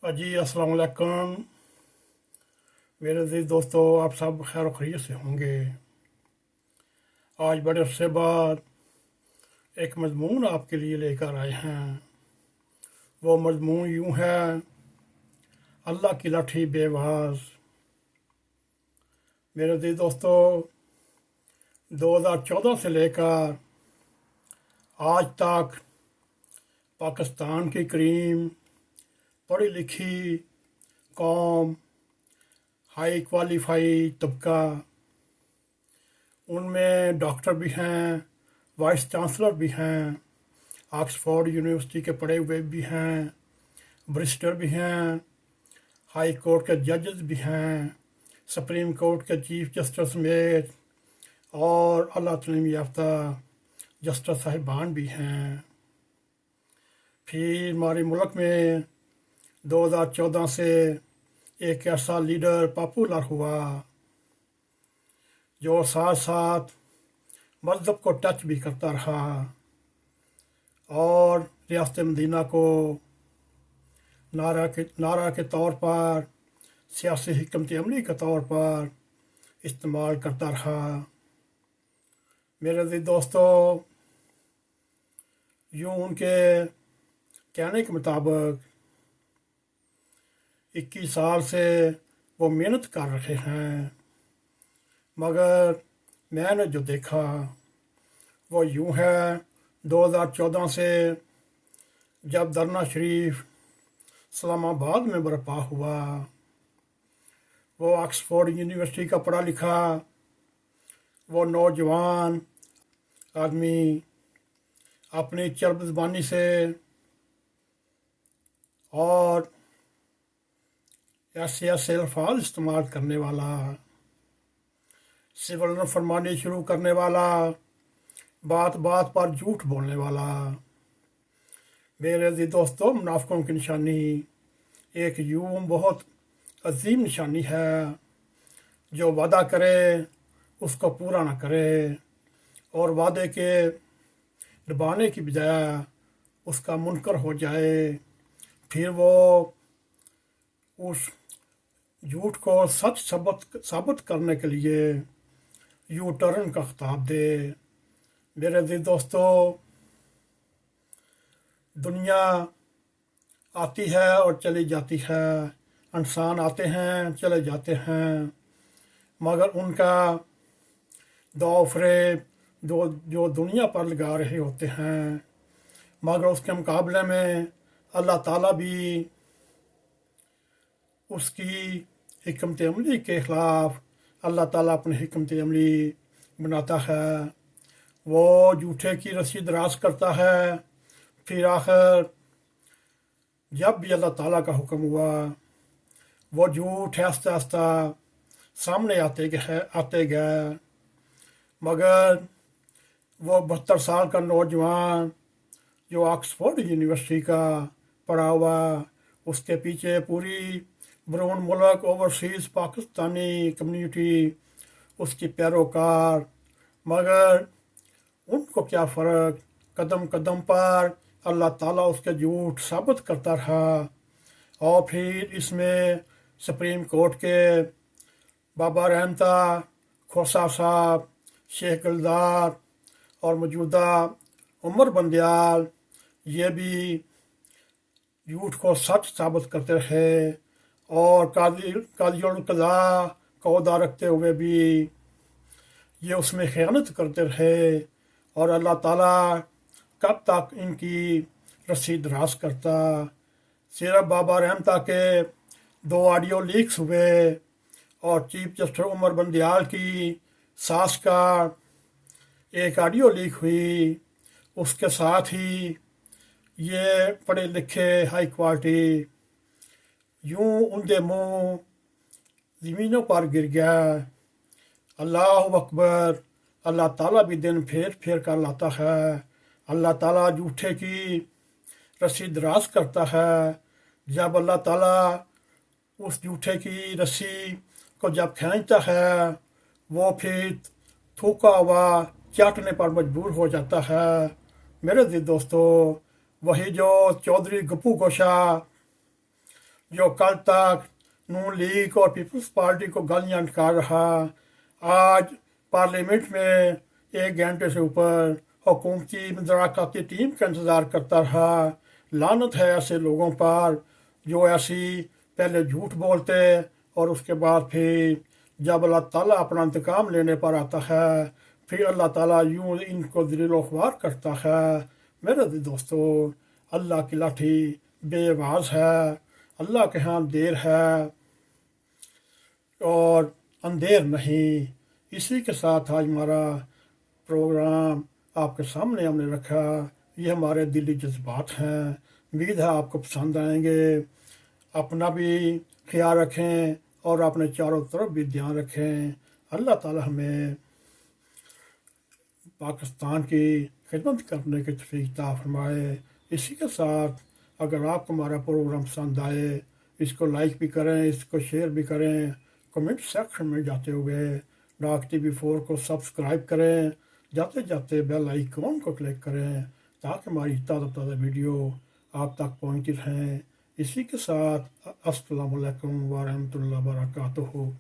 جی السلام علیکم میرے عزیز دوستو، آپ سب خیر و خیریت سے ہوں گے۔ آج بڑے عرصے بعد ایک مضمون آپ کے لیے لے کر آئے ہیں۔ وہ مضمون یوں ہے: اللہ کی لاٹھی بے اواز۔ میرے عزیز دوستو، 2014 سے لے کر آج تک پاکستان کی کریم پڑھی لکھی قوم، ہائی کوالیفائی طبقہ، ان میں ڈاکٹر بھی ہیں، وائس چانسلر بھی ہیں، آکسفورڈ یونیورسٹی کے پڑھے ہوئے بھی ہیں، برسٹر بھی ہیں، ہائی کورٹ کے ججز بھی ہیں، سپریم کورٹ کے چیف جسٹس سمیت اور اعلیٰ تعلیم یافتہ جسٹس صاحبان بھی ہیں۔ پھر ہمارے ملک میں 2014 سے ایک ایسا لیڈر پاپولر ہوا جو ساتھ ساتھ مذہب کو ٹچ بھی کرتا رہا اور ریاست مدینہ کو نعرہ کے طور پر، سیاسی حکمت عملی کے طور پر استعمال کرتا رہا۔ میرے عزیز دوستو، یوں ان کے کہنے کے مطابق 21 سال سے وہ محنت کر رہے ہیں، مگر میں نے جو دیکھا وہ یوں ہے: 2014 سے جب دھرنا شریف اسلام آباد میں برپا ہوا، وہ آکسفورڈ یونیورسٹی کا پڑھا لکھا وہ نوجوان آدمی اپنی چرب زبانی سے اور ایسے الفاظ استعمال کرنے والا، سول نافرمانی شروع کرنے والا، بات بات پر جھوٹ بولنے والا۔ میرے عزیز دوستو، منافقوں کی نشانی ایک یوں بہت عظیم نشانی ہے: جو وعدہ کرے اس کو پورا نہ کرے، اور وعدے کے نبھانے کی بجائے اس کا منکر ہو جائے، پھر وہ اس جھوٹ کو سچ ثابت کرنے کے لیے یو ٹرن کا خطاب دے۔ میرے عزیز دوستو، دنیا آتی ہے اور چلی جاتی ہے، انسان آتے ہیں چلے جاتے ہیں، مگر ان کا دو فریب جو دنیا پر لگا رہے ہوتے ہیں، مگر اس کے مقابلے میں اللہ تعالیٰ بھی اس کی حکمت عملی کے خلاف اللہ تعالیٰ اپنی حکمت عملی بناتا ہے۔ وہ جھوٹے کی رسی دراز کرتا ہے، پھر آخر جب بھی اللہ تعالیٰ کا حکم ہوا، وہ جھوٹ آہستہ آہستہ سامنے آتے گئے، مگر وہ 72 سال کا نوجوان جو آکسفورڈ یونیورسٹی کا پڑھا ہوا، اس کے پیچھے پوری بیرون ملک اوورسیز پاکستانی کمیونٹی اس کی پیروکار، مگر ان کو کیا فرق، قدم قدم پر اللہ تعالیٰ اس کے جھوٹ ثابت کرتا رہا۔ اور پھر اس میں سپریم کورٹ کے بابا رحمتا کھوسا صاحب، شیخ گلزار اور موجودہ عمر بندیال، یہ بھی جھوٹ کو سچ ثابت کرتے رہے، اور قاضی القضاء کو عہدہ رکھتے ہوئے بھی یہ اس میں خیانت کرتے رہے، اور اللہ تعالیٰ کب تک ان کی رسی دراز کرتا۔ صرف بابا رحمتا کے 2 آڈیو لیکس ہوئے، اور چیف جسٹس عمر بندیال کی ساس کا ایک آڈیو لیک ہوئی، اس کے ساتھ ہی یہ پڑھے لکھے ہائی کوالٹی یوں اندھے منہ زمینوں پر گر گیا۔ اللہ اکبر! اللہ تعالیٰ بھی دن پھیر کر لاتا ہے۔ اللہ تعالیٰ جھوٹے کی رسی دراز کرتا ہے۔ جب اللہ تعالیٰ اس جھوٹے کی رسی کو جب کھینچتا ہے، وہ پھر تھوکا ہوا چاٹنے پر مجبور ہو جاتا ہے۔ میرے عزیز دوستو، وہی جو چودھری گپو گوشا جو کل تک نون لیگ اور پیپلز پارٹی کو گالیاں نکال رہا، آج پارلیمنٹ میں 1 گھنٹے سے اوپر حکومتی مذاکراتی ٹیم کا انتظار کرتا رہا۔ لعنت ہے ایسے لوگوں پر جو ایسی پہلے جھوٹ بولتے اور اس کے بعد پھر جب اللہ تعالیٰ اپنا انتقام لینے پر آتا ہے پھر اللہ تعالیٰ یوں ان کو ذلیل و خوار کرتا ہے۔ میرے دوستو، اللہ کی لاٹھی بے اواز ہے، اللہ کے ہاں دیر ہے اور اندھیر نہیں۔ اسی کے ساتھ آج ہمارا پروگرام آپ کے سامنے ہم نے رکھا۔ یہ ہمارے دلی جذبات ہیں، امید ہے آپ کو پسند آئیں گے۔ اپنا بھی خیال رکھیں اور اپنے چاروں طرف بھی دھیان رکھیں۔ اللہ تعالیٰ ہمیں پاکستان کی خدمت کرنے کی توفیق عطا فرمائے۔ اسی کے ساتھ اگر آپ کو ہمارا پروگرام پسند آئے، اس کو لائک بھی کریں، اس کو شیئر بھی کریں، کمنٹ سیکشن میں جاتے ہوئے ڈاک ٹی وی 4 کو سبسکرائب کریں، جاتے جاتے بیل آئیکن کو کلک کریں تاکہ ہماری تازہ ویڈیو آپ تک پہنچتی رہیں۔ اسی کے ساتھ السلام علیکم ورحمۃ اللہ وبرکاتہ۔